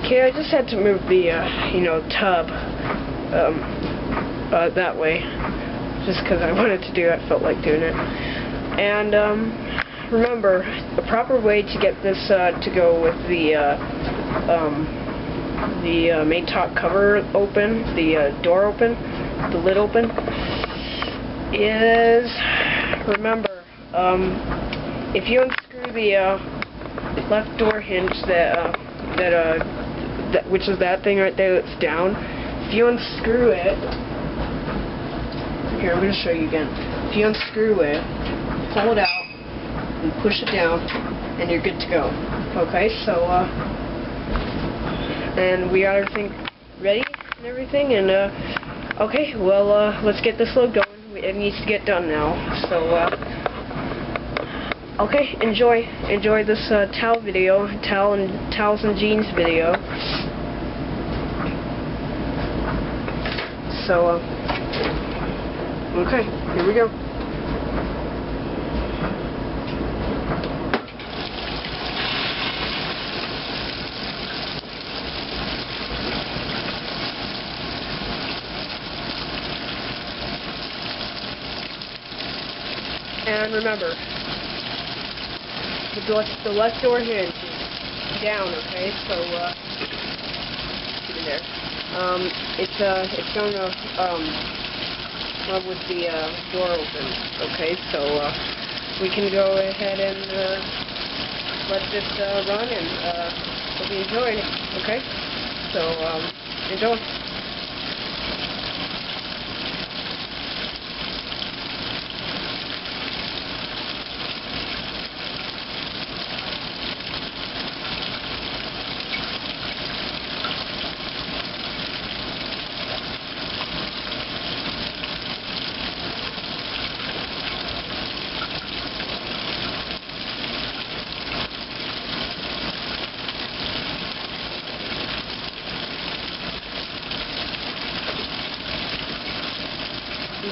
Okay, I just had to move the, tub, that way, just because I wanted to do it, I felt like doing it. And, remember, the proper way to get this, to go with the main top cover open, the, door open, the lid open, is, remember, if you unscrew the, left door hinge which is that thing right there that's down, if you unscrew it, here, I'm going to show you again. If you unscrew it, pull it out, and push it down, and you're good to go. Okay, so, and we got everything ready and everything, and, okay, well, let's get this load going. It needs to get done now, so, okay, enjoy this, towel video, towels and jeans video. So, okay, here we go. And remember, the left door hinge is down, okay, so, keep it there. It's gonna, with the, door open, okay, so, we can go ahead and, let this, run, and, hope you enjoy, okay, so, enjoy.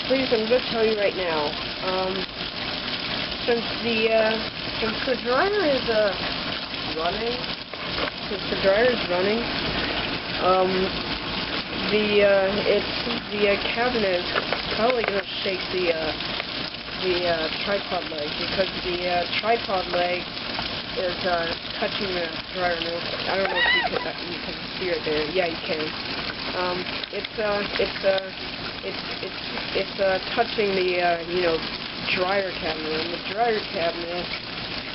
Please, I'm going to tell you right now, since the dryer is, running, the cabinet is probably going to shake the tripod leg, because the tripod leg is, touching the dryer. I don't know if you can see it there. Yeah, you can. It's touching the, dryer cabinet, and the dryer cabinet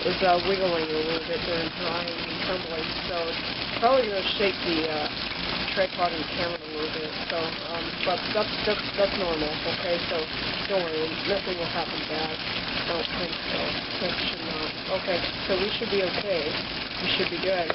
is, wiggling a little bit during drying and tumbling, so it's probably going to shake the, tripod and camera a little bit, so, but that's normal, okay, so don't worry, nothing will happen bad. I don't think so. It should not. Okay, so we should be okay. We should be good.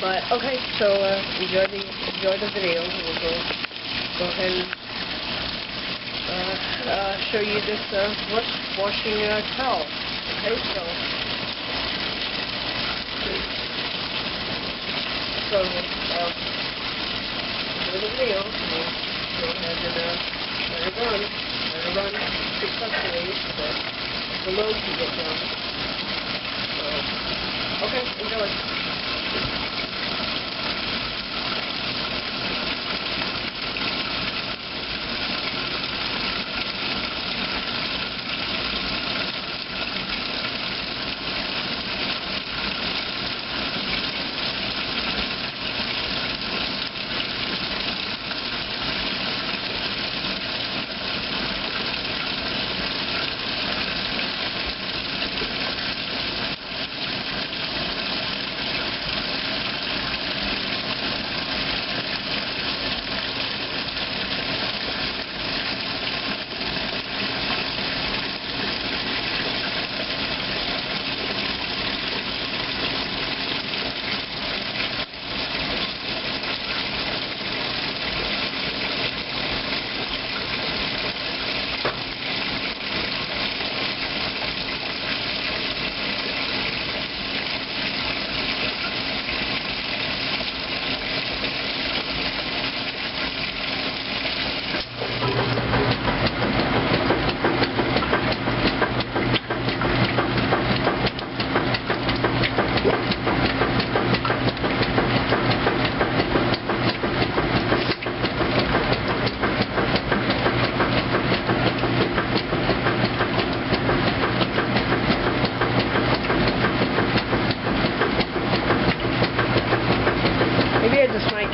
But okay, so enjoy the video. We'll go ahead and show you this washing towel. Okay, so enjoy the video. We'll go ahead and let it run successfully so that the load can get done. So okay, enjoy.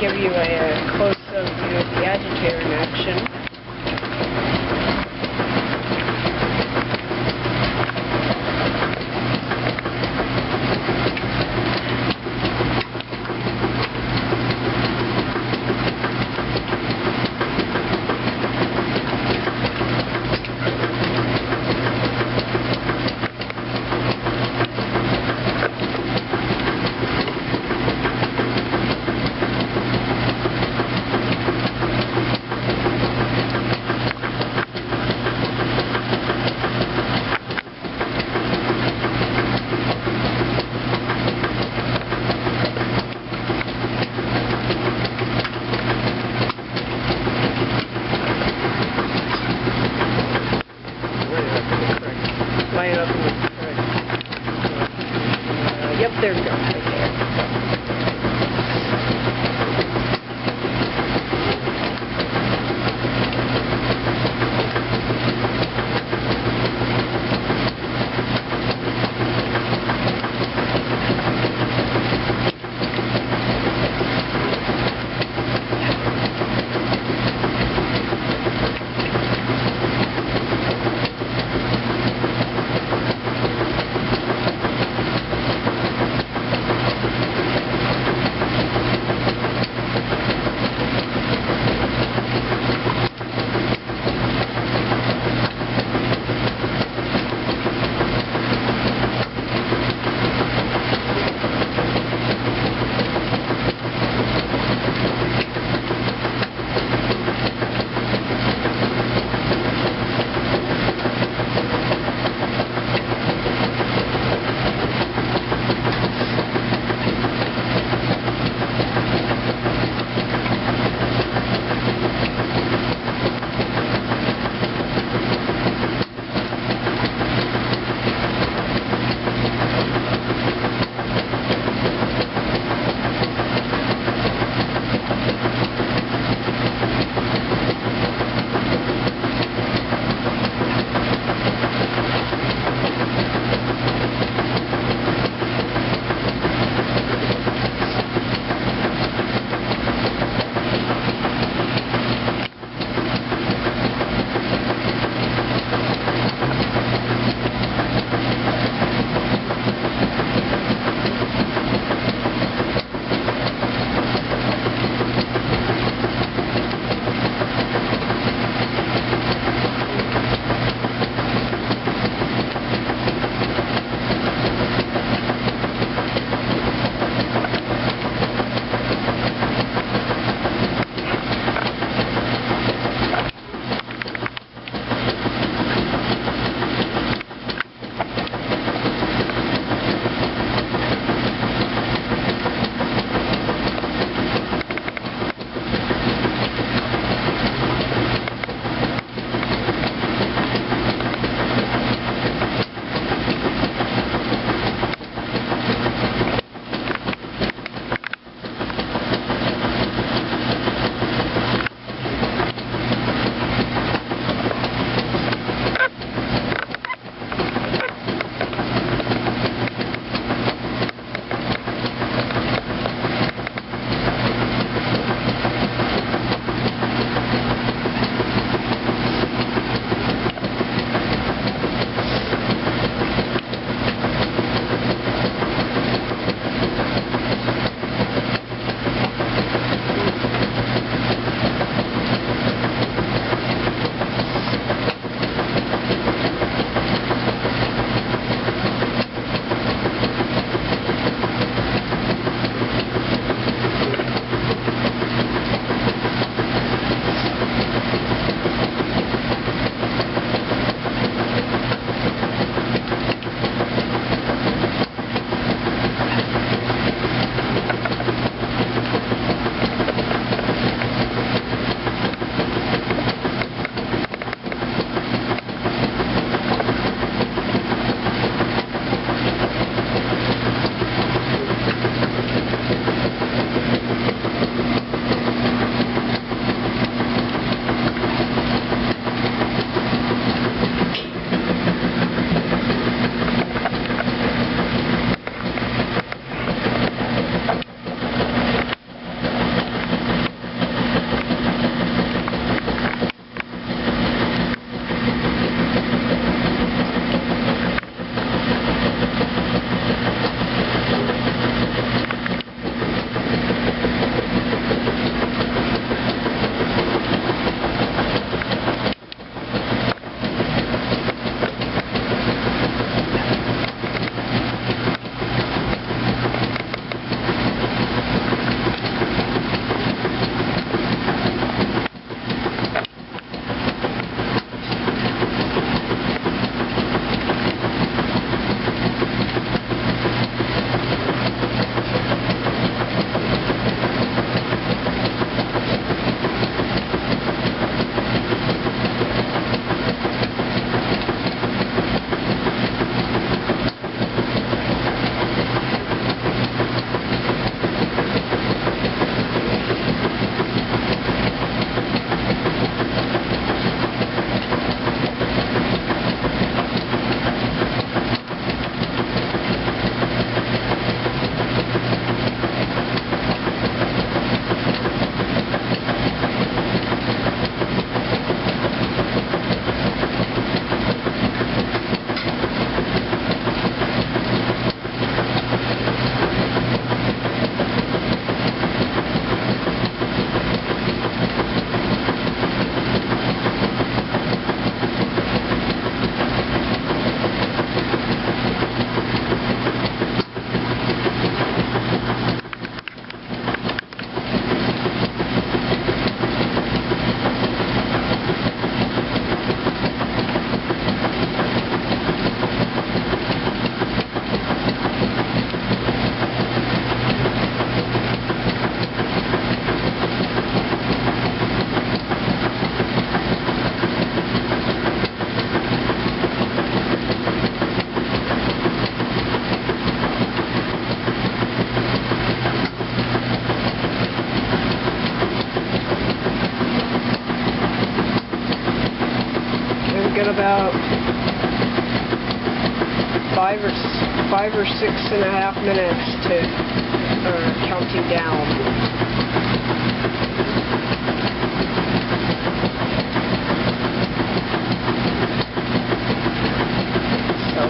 give you a close-up view of the agitator in action. about 5 or 6.5 minutes to counting down. So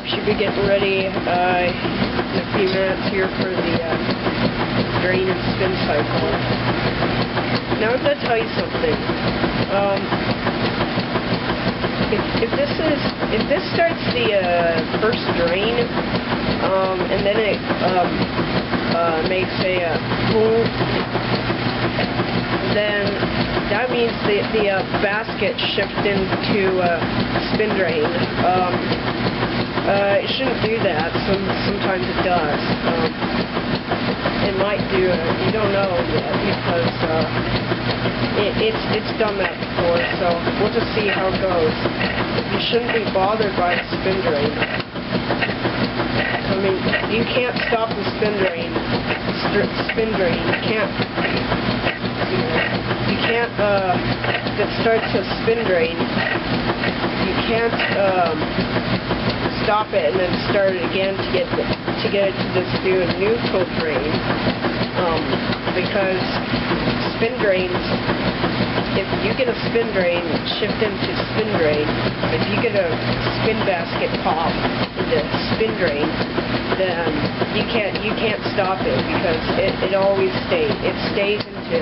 should be getting ready in a few minutes here for the drain and spin cycle. Now I'm going to tell you something. If this starts the first drain, and then it makes a boom, then that means the basket shift into spin drain. It shouldn't do that. Sometimes it does. It might do it. You don't know yet because it's done that before. So we'll just see how it goes. You shouldn't be bothered by the spin drain. I mean, you can't stop the spin drain. Spin drain. You can't. If it starts a spin drain, you can't stop it and then start it again to get it to this new neutral drain. Because spin drains, if you get a spin drain shift into spin drain, if you get a spin basket pop into spin drain, then you can't stop it because it always stays. It stays into,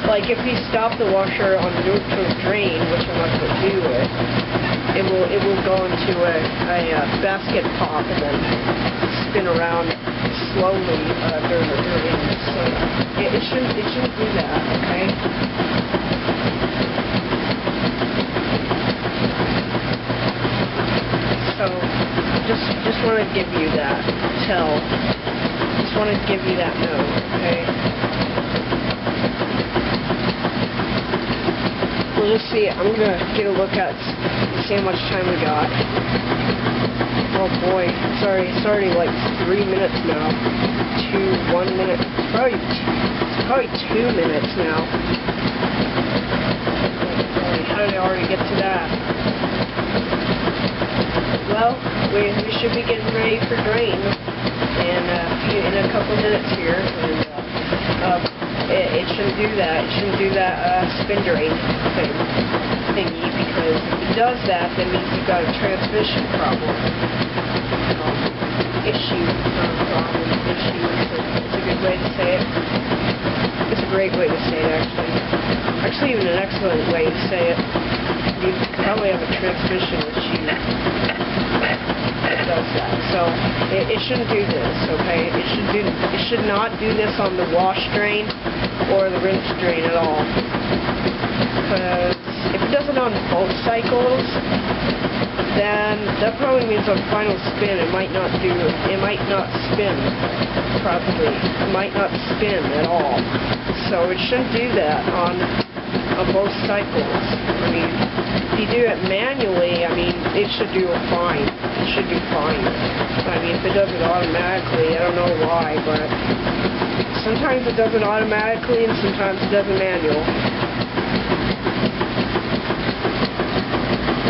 like if you stop the washer on neutral drain, which I'm not going to do it will go into a basket pop and then spin around slowly during the drain. So it shouldn't do that, okay? So just want to give you that just want to give you that note, okay? We'll just see. I'm gonna get a look at see how much time we got. Oh boy, it's already like 3 minutes now. 1 minute. It's probably 2 minutes now. How did I already get to that? Well, we should be getting ready for drain in a couple minutes here, and it shouldn't do that. It shouldn't do that spin drain thingy, because if it does that, that means you've got a transmission problem. Issue. It's a good way to say it. It's a great way to say it, actually. Actually, even an excellent way to say it. You probably have a transmission issue that does that. So it shouldn't do this, okay? It should not do this on the wash drain or the rinse drain at all. Because if it does it on both cycles, then that probably means on final spin it might not spin properly. It might not spin at all. So it shouldn't do that on both cycles. I mean, if you do it manually, I mean, it should do fine. It should do fine. I mean, if it does it automatically, I don't know why, but sometimes it does it automatically and sometimes it does it manual.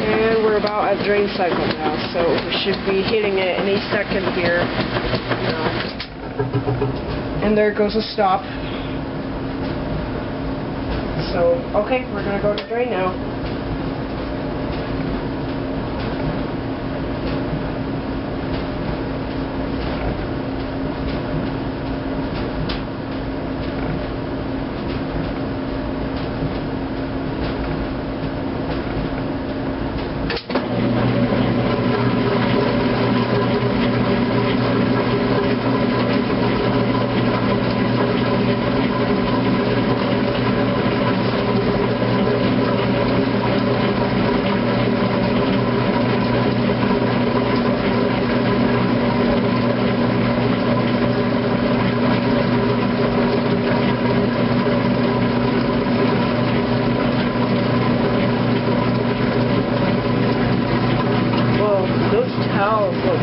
And we're about at drain cycle now, so we should be hitting it any second here. And there goes a stop. So, okay, we're going to go to drain now. towels look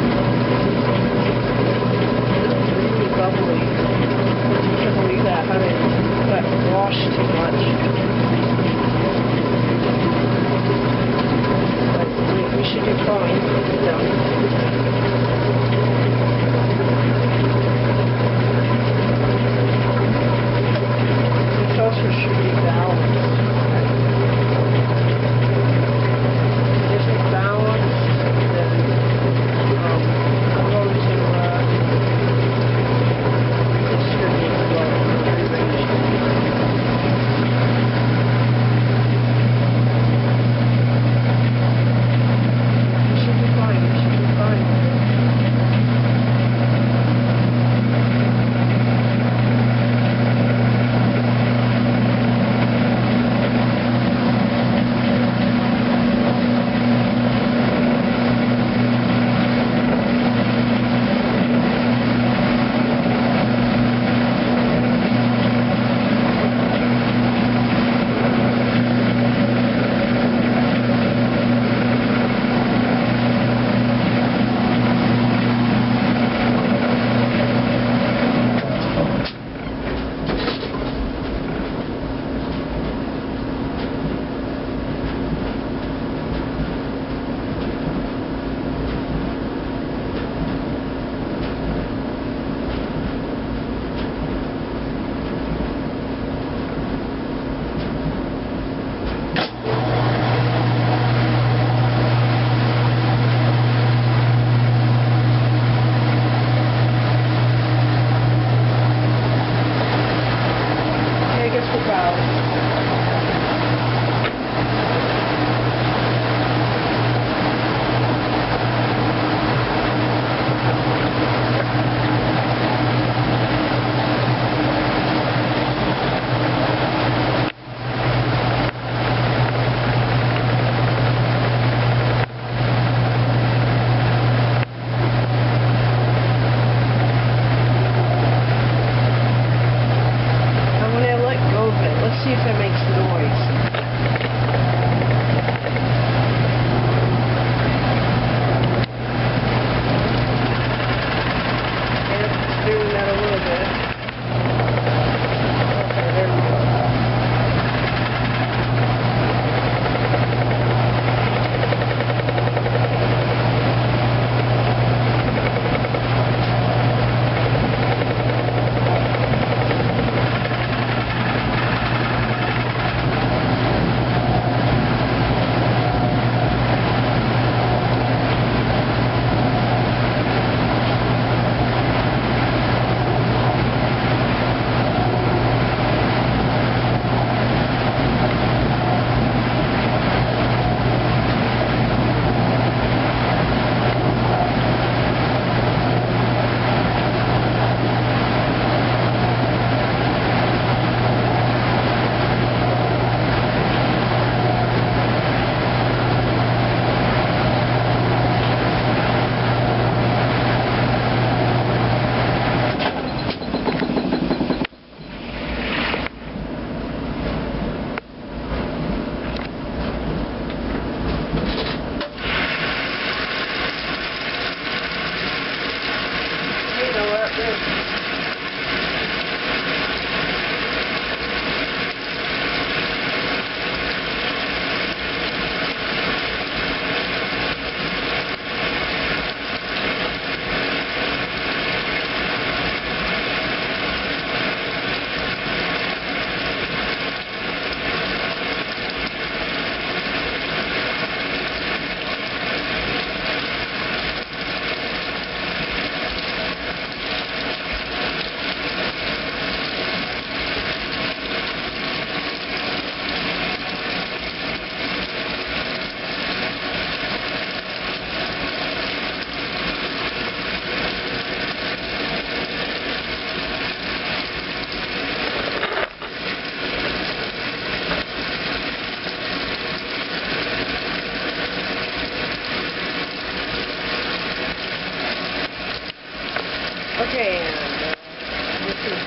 really bubbly. I can't believe that. How they got washed too much.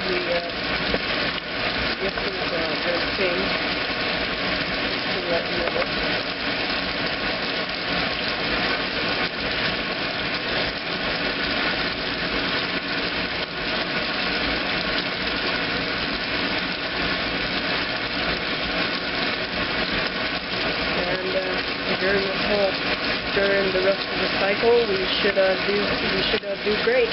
the thing to let you know. During the rest of the cycle, we should do great.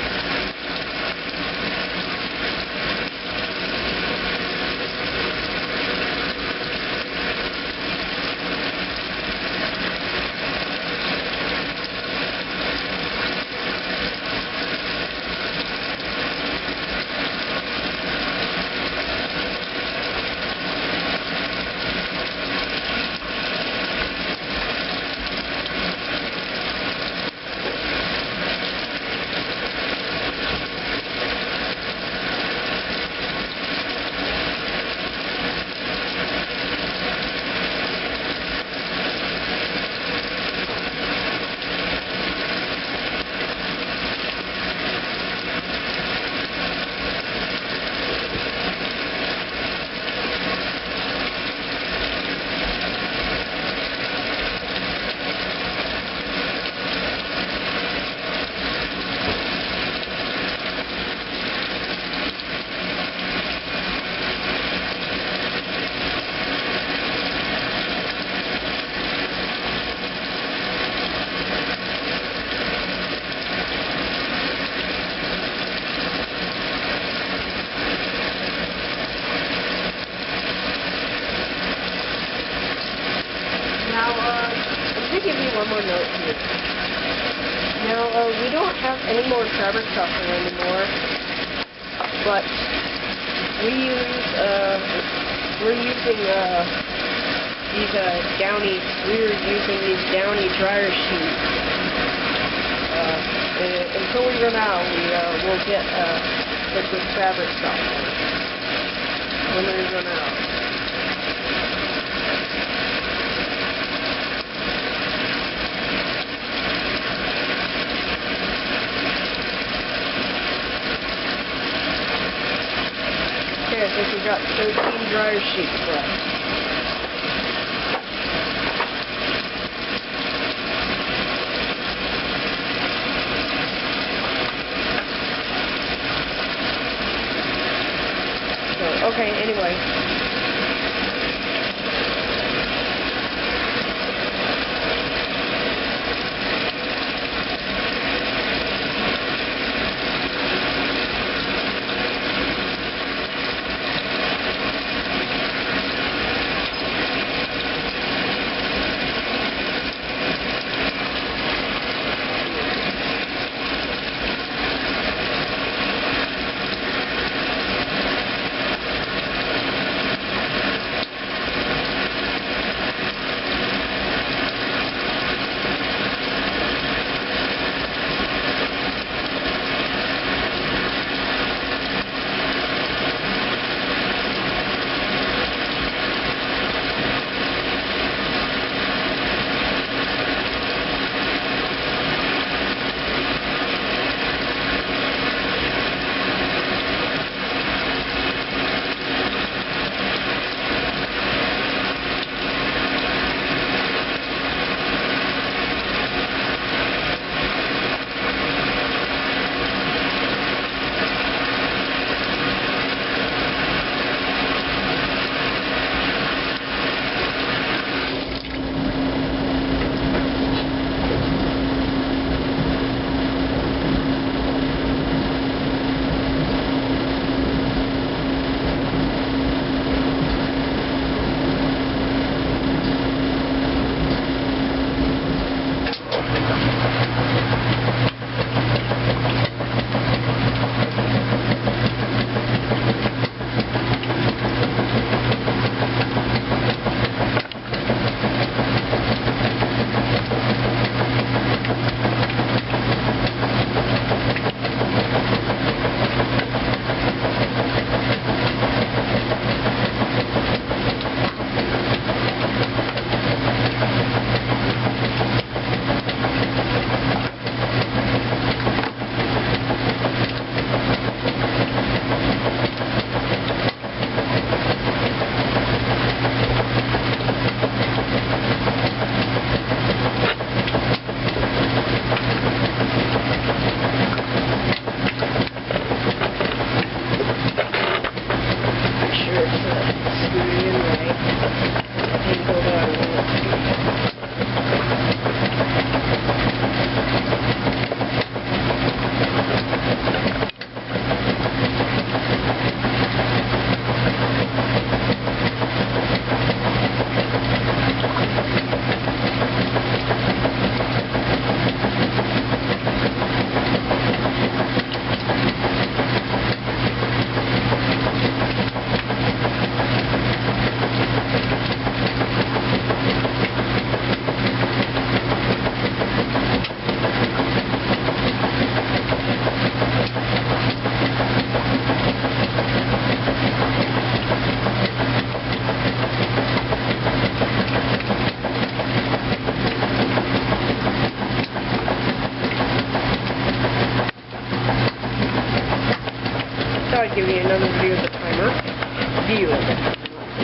Give you one more note here. Now, we don't have any more fabric softener anymore, but we're using these downy dryer sheets. Until we run out, we'll get liquid fabric softener when we run out. I think we've got 13 dryer sheets left. So, okay, anyway.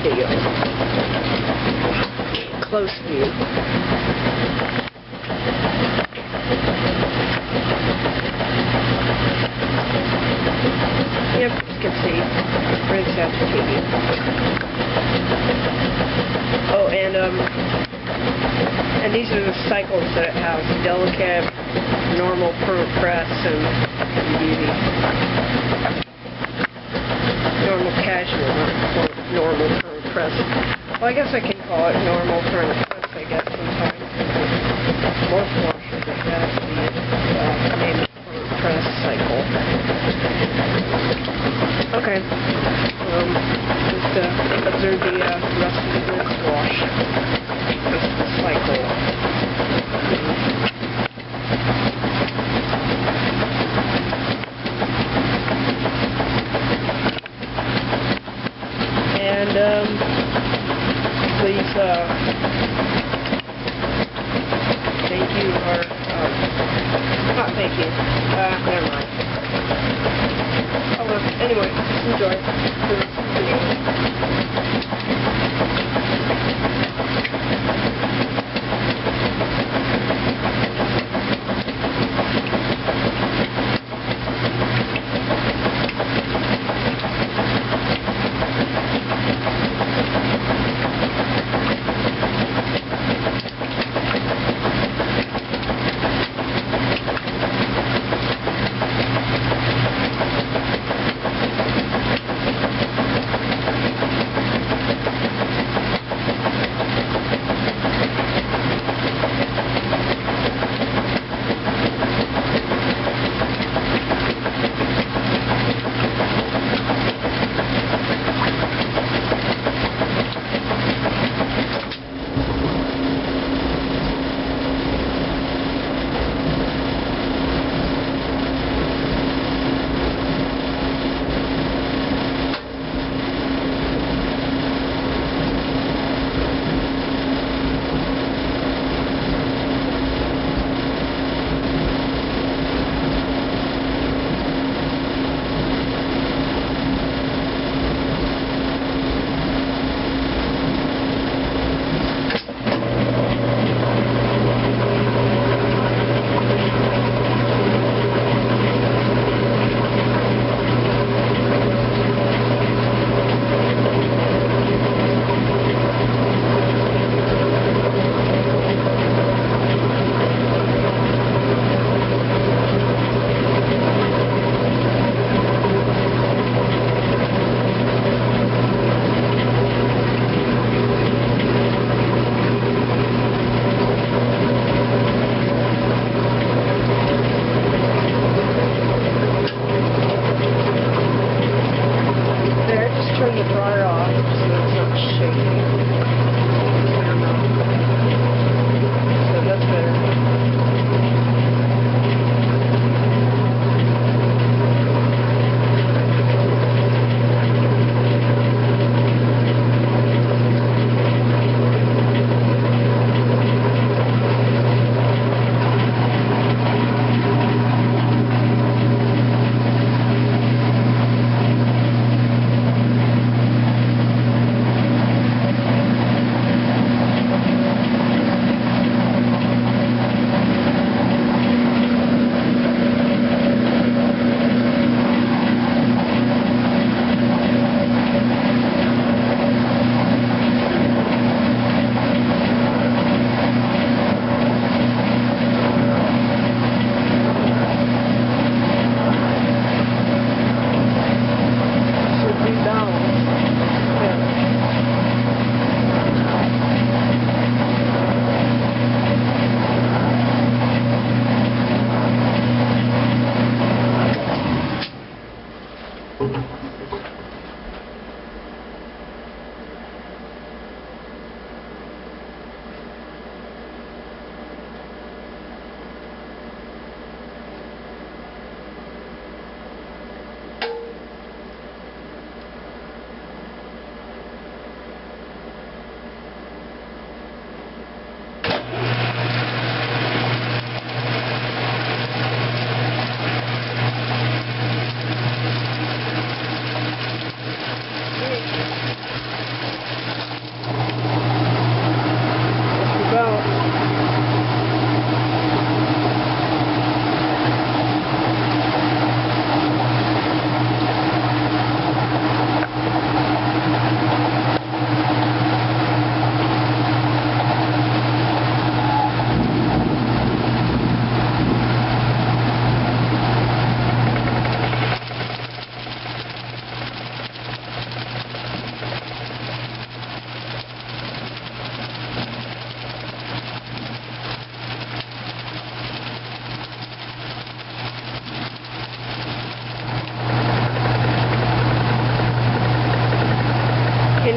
video. Close view. Yep, you can see. Pretty sensitive. Oh, and these are the cycles that it has: delicate, normal permanent press, and beauty. Normal casual, not normal permanent press. Well, I guess I can call it normal permanent press, I guess, sometimes. Most washers that have the name permanent press cycle. Okay. Just observe the rest of the rinse wash. Just the cycle. And please thank you, or not thank you. Never mind. Oh, well, anyway, enjoy the video. Turn the dryer off so it's not shaking. So that's better.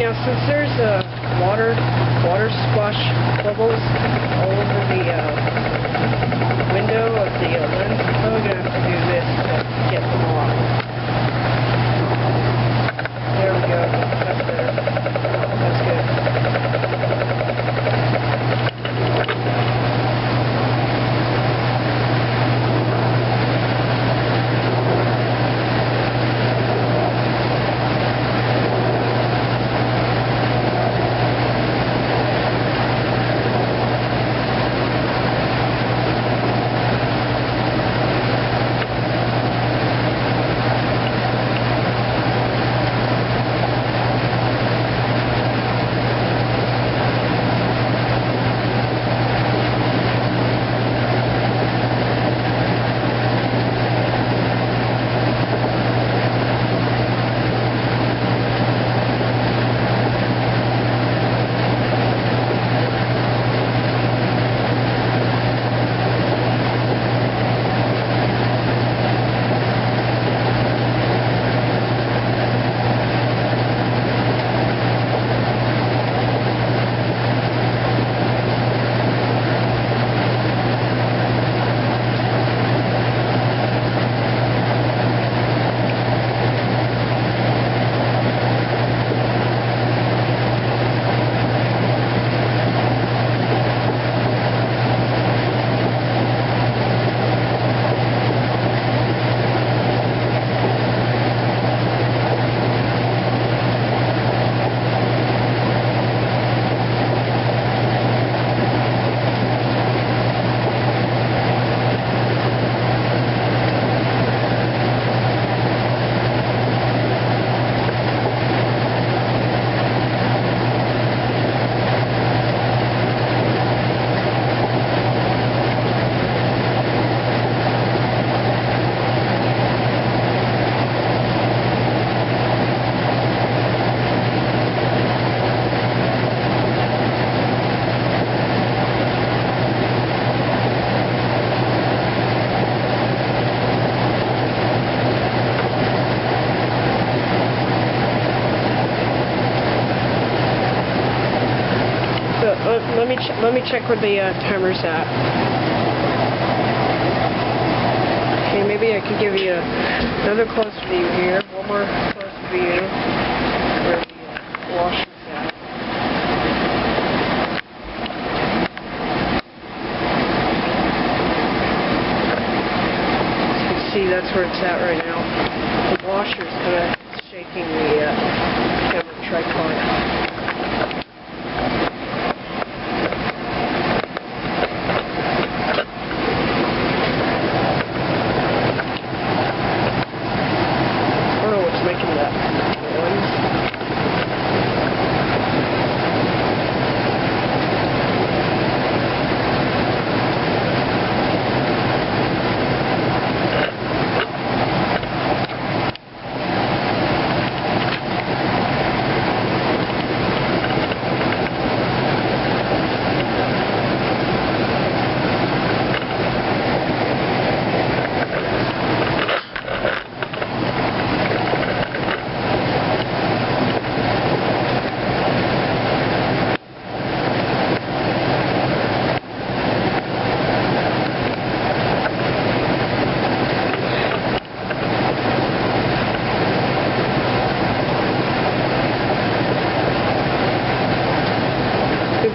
now, since there's water splash bubbles all over the window of the lens, I'm probably going to have to do this to get them off. There we go. That's better. That's good. Let me check where the timer's at. Okay, maybe I could give you another close view here. One more close view where the washer's at. As you can see, that's where it's at right now. The washer's kind of shaking the camera tripod.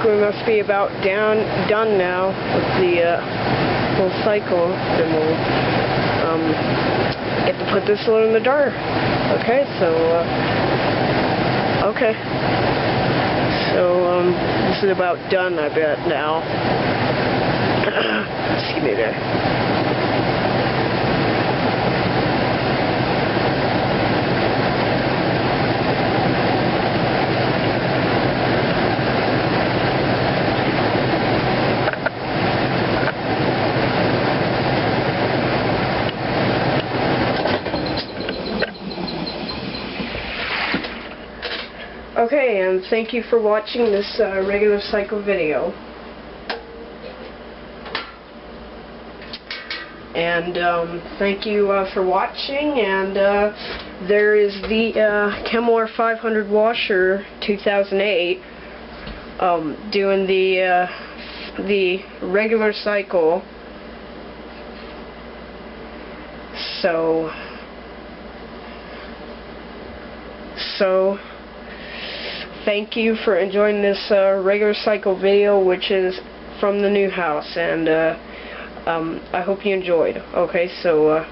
We must be about done now with the whole cycle, and we'll get to put this one in the dryer. Okay, so this is about done, I bet now. Excuse me there. Okay, and thank you for watching this regular cycle video. And thank you for watching. And there is the Kenmore 500 washer 2008 doing the regular cycle. So thank you for enjoying this regular cycle video, which is from the new house, and I hope you enjoyed. Okay, so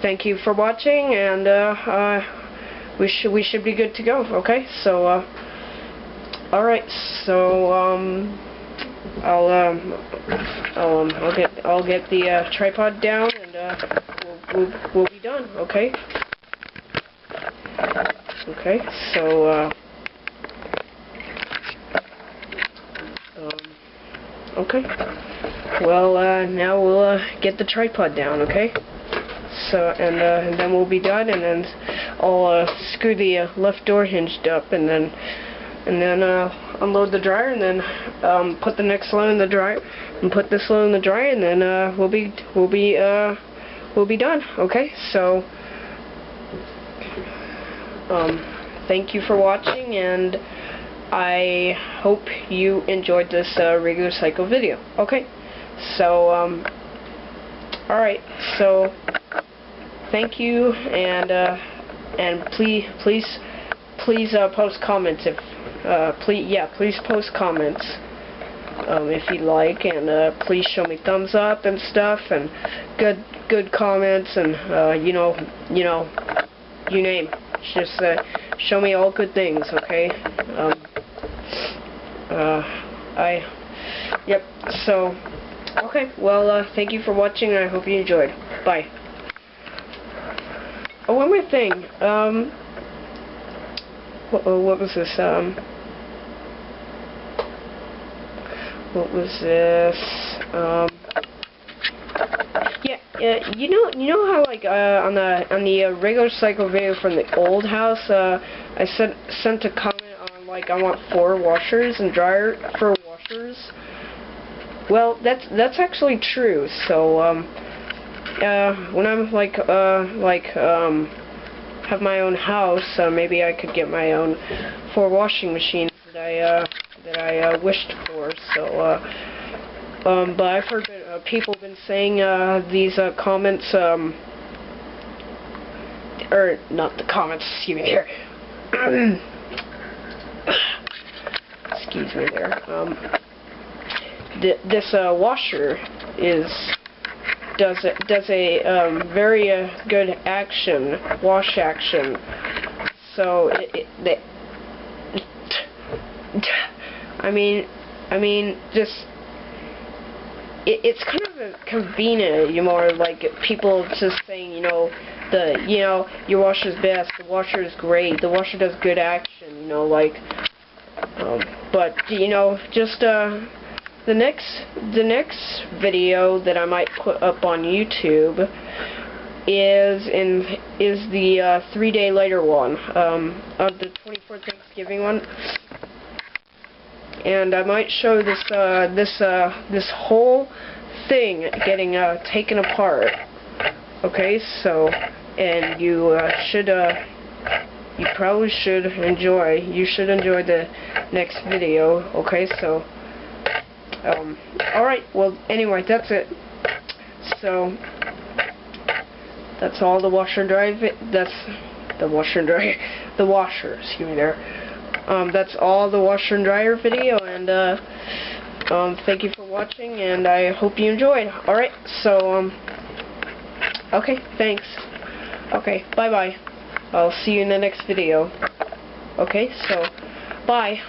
thank you for watching, and we should be good to go. Okay, so all right, so I'll get the tripod down, and we'll be done. Okay. Okay, so okay. Well, now we'll get the tripod down. Okay. So and then we'll be done, and then I'll screw the left door hinged up, and then unload the dryer, and then put the next load in the dryer, and put this load in the dryer, and then we'll be done. Okay. So thank you for watching, and I hope you enjoyed this regular cycle video. Okay, so alright, so thank you, and please post comments if please post comments if you'd like, and please show me thumbs up and stuff, and good comments, and you name. Just show me all good things, okay? Yep, so, okay, well, thank you for watching, and I hope you enjoyed. Bye. Oh, one more thing, what was this, yeah, you know how, like, on the regular cycle video from the old house, I sent a comment on, like, I want 4 washers and dryer for washers. Well, that's actually true. So when I'm have my own house, maybe I could get my own 4 washing machines that I wished for. So but I've heard that people have been saying these comments, or not the comments, excuse me here. Excuse me there. This washer does a very good wash action. So I mean, just. It's kind of convenient, more like people just saying, your washer's best, the washer is great, the washer does good action, like, but, just, the next video that I might put up on YouTube is the 3 day later one, of the 24th Thanksgiving one. And I might show this whole thing getting taken apart. Okay, so, and you probably should enjoy. You should enjoy the next video. Okay, so, all right. Well, anyway, that's it. So, that's all the washer and dryer. That's the washer and dryer. The washer. Excuse me there. That's all the washer and dryer video, and thank you for watching, and I hope you enjoyed. Alright, so, okay, thanks. Okay, bye-bye. I'll see you in the next video. Okay, so, bye.